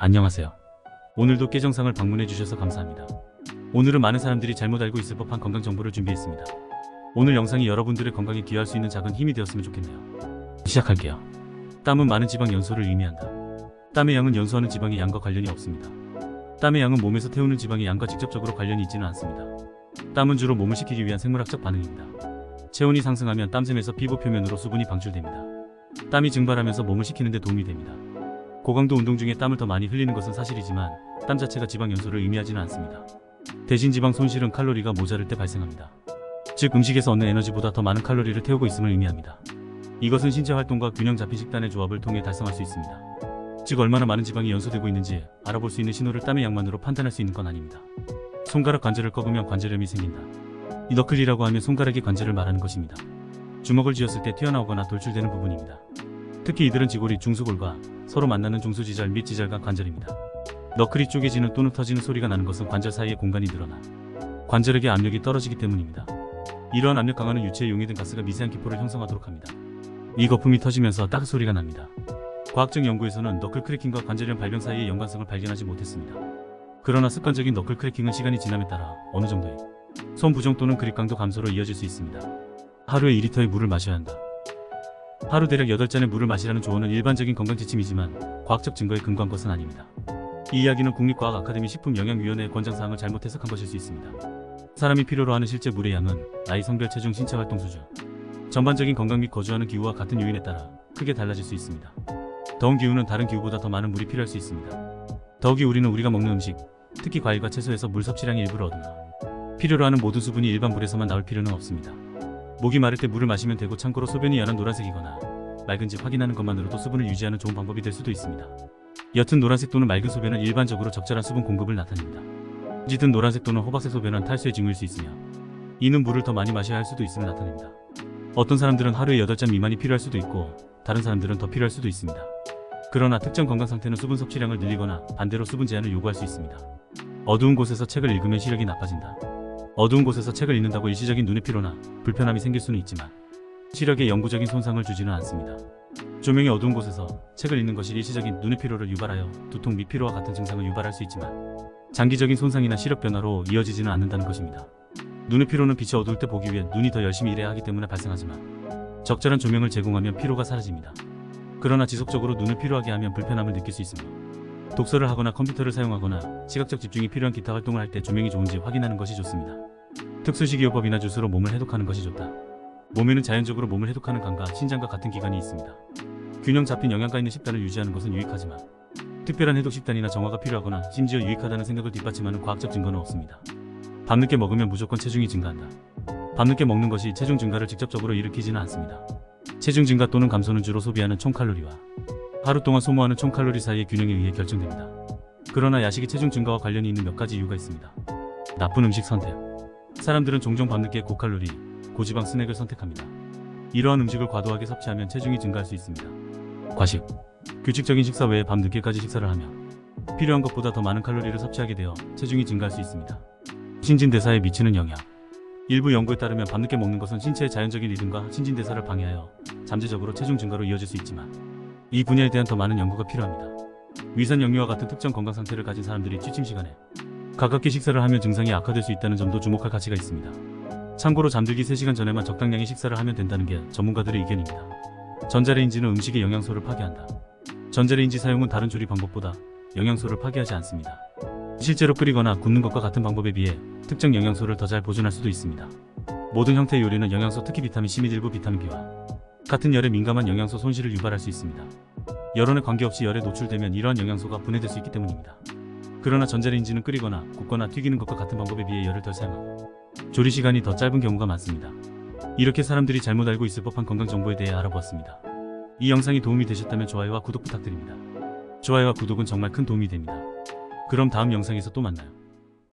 안녕하세요. 오늘도 깨정상을 방문해주셔서 감사합니다. 오늘은 많은 사람들이 잘못 알고 있을 법한 건강 정보를 준비했습니다. 오늘 영상이 여러분들의 건강에 기여할 수 있는 작은 힘이 되었으면 좋겠네요. 시작할게요. 땀은 많은 지방 연소를 의미한다. 땀의 양은 연소하는 지방의 양과 관련이 없습니다. 땀의 양은 몸에서 태우는 지방의 양과 직접적으로 관련이 있지는 않습니다. 땀은 주로 몸을 식히기 위한 생물학적 반응입니다. 체온이 상승하면 땀샘에서 피부 표면으로 수분이 방출됩니다. 땀이 증발하면서 몸을 식히는 데 도움이 됩니다. 고강도 운동 중에 땀을 더 많이 흘리는 것은 사실이지만 땀 자체가 지방 연소를 의미하지는 않습니다. 대신 지방 손실은 칼로리가 모자랄 때 발생합니다. 즉 음식에서 얻는 에너지보다 더 많은 칼로리를 태우고 있음을 의미합니다. 이것은 신체 활동과 균형 잡힌 식단의 조합을 통해 달성할 수 있습니다. 즉 얼마나 많은 지방이 연소되고 있는지 알아볼 수 있는 신호를 땀의 양만으로 판단할 수 있는 건 아닙니다. 손가락 관절을 꺾으면 관절염이 생긴다. 이 너클이라고 하면 손가락의 관절을 말하는 것입니다. 주먹을 쥐었을 때 튀어나오거나 돌출되는 부분입니다. 특히 이들은 지골이 중수골과 서로 만나는 중수지절 및 지절간 관절입니다. 너클이 쪼개지는 또는 터지는 소리가 나는 것은 관절 사이의 공간이 늘어나 관절에게 압력이 떨어지기 때문입니다. 이러한 압력 강화는 유체에 용해든 가스가 미세한 기포를 형성하도록 합니다. 이 거품이 터지면서 딱 소리가 납니다. 과학적 연구에서는 너클 크래킹과 관절염 발병 사이의 연관성을 발견하지 못했습니다. 그러나 습관적인 너클 크래킹은 시간이 지남에 따라 어느 정도의 손 부정 또는 그립 강도 감소로 이어질 수 있습니다. 하루에 2리터의 물을 마셔야 한다. 하루 대략 8잔의 물을 마시라는 조언은 일반적인 건강 지침이지만 과학적 증거에 근거한 것은 아닙니다. 이 이야기는 국립과학 아카데미 식품영양위원회의 권장사항을 잘못 해석한 것일 수 있습니다. 사람이 필요로 하는 실제 물의 양은 나이, 성별, 체중, 신체 활동 수준, 전반적인 건강 및 거주하는 기후와 같은 요인에 따라 크게 달라질 수 있습니다. 더운 기후는 다른 기후보다 더 많은 물이 필요할 수 있습니다. 더욱이 우리는 우리가 먹는 음식, 특히 과일과 채소에서 물 섭취량의 일부를 얻으나 필요로 하는 모든 수분이 일반 물에서만 나올 필요는 없습니다. 목이 마를 때 물을 마시면 되고 참고로 소변이 연한 노란색이거나 맑은지 확인하는 것만으로도 수분을 유지하는 좋은 방법이 될 수도 있습니다. 옅은 노란색 또는 맑은 소변은 일반적으로 적절한 수분 공급을 나타냅니다. 짙은 노란색 또는 호박색 소변은 탈수의 징후일 수 있으며 이는 물을 더 많이 마셔야 할 수도 있음을 나타냅니다. 어떤 사람들은 하루에 8잔 미만이 필요할 수도 있고 다른 사람들은 더 필요할 수도 있습니다. 그러나 특정 건강 상태는 수분 섭취량을 늘리거나 반대로 수분 제한을 요구할 수 있습니다. 어두운 곳에서 책을 읽으면 시력이 나빠진다. 어두운 곳에서 책을 읽는다고 일시적인 눈의 피로나 불편함이 생길 수는 있지만 시력에 영구적인 손상을 주지는 않습니다. 조명이 어두운 곳에서 책을 읽는 것이 일시적인 눈의 피로를 유발하여 두통 및 피로와 같은 증상을 유발할 수 있지만 장기적인 손상이나 시력 변화로 이어지지는 않는다는 것입니다. 눈의 피로는 빛이 어두울 때 보기 위해 눈이 더 열심히 일해야 하기 때문에 발생하지만 적절한 조명을 제공하면 피로가 사라집니다. 그러나 지속적으로 눈을 피로하게 하면 불편함을 느낄 수 있으며 독서를 하거나 컴퓨터를 사용하거나 시각적 집중이 필요한 기타 활동을 할 때 조명이 좋은지 확인하는 것이 좋습니다. 특수식이요법이나 주스로 몸을 해독하는 것이 좋다. 몸에는 자연적으로 몸을 해독하는 간과 신장과 같은 기관이 있습니다. 균형 잡힌 영양가 있는 식단을 유지하는 것은 유익하지만 특별한 해독 식단이나 정화가 필요하거나 심지어 유익하다는 생각을 뒷받침하는 과학적 증거는 없습니다. 밤늦게 먹으면 무조건 체중이 증가한다. 밤늦게 먹는 것이 체중 증가를 직접적으로 일으키지는 않습니다. 체중 증가 또는 감소는 주로 소비하는 총칼로리와 하루 동안 소모하는 총칼로리 사이의 균형에 의해 결정됩니다. 그러나 야식이 체중 증가와 관련이 있는 몇 가지 이유가 있습니다. 나쁜 음식 선택. 사람들은 종종 밤늦게 고칼로리, 고지방 스낵을 선택합니다. 이러한 음식을 과도하게 섭취하면 체중이 증가할 수 있습니다. 과식. 규칙적인 식사 외에 밤늦게까지 식사를 하면 필요한 것보다 더 많은 칼로리를 섭취하게 되어 체중이 증가할 수 있습니다. 신진대사에 미치는 영향. 일부 연구에 따르면 밤늦게 먹는 것은 신체의 자연적인 리듬과 신진대사를 방해하여 잠재적으로 체중 증가로 이어질 수 있지만 이 분야에 대한 더 많은 연구가 필요합니다. 위산 역류와 같은 특정 건강 상태를 가진 사람들이 취침 시간에 가깝게 식사를 하면 증상이 악화될 수 있다는 점도 주목할 가치가 있습니다. 참고로 잠들기 3시간 전에만 적당량의 식사를 하면 된다는 게 전문가들의 의견입니다. 전자레인지는 음식의 영양소를 파괴한다. 전자레인지 사용은 다른 조리 방법보다 영양소를 파괴하지 않습니다. 실제로 끓이거나 굽는 것과 같은 방법에 비해 특정 영양소를 더 잘 보존할 수도 있습니다. 모든 형태의 요리는 영양소, 특히 비타민 C 및 일부 비타민 B와 같은 열에 민감한 영양소 손실을 유발할 수 있습니다. 열원에 관계없이 열에 노출되면 이러한 영양소가 분해될 수 있기 때문입니다. 그러나 전자레인지는 끓이거나 굽거나 튀기는 것과 같은 방법에 비해 열을 덜 사용하고 조리 시간이 더 짧은 경우가 많습니다. 이렇게 사람들이 잘못 알고 있을 법한 건강 정보에 대해 알아보았습니다. 이 영상이 도움이 되셨다면 좋아요와 구독 부탁드립니다. 좋아요와 구독은 정말 큰 도움이 됩니다. 그럼 다음 영상에서 또 만나요.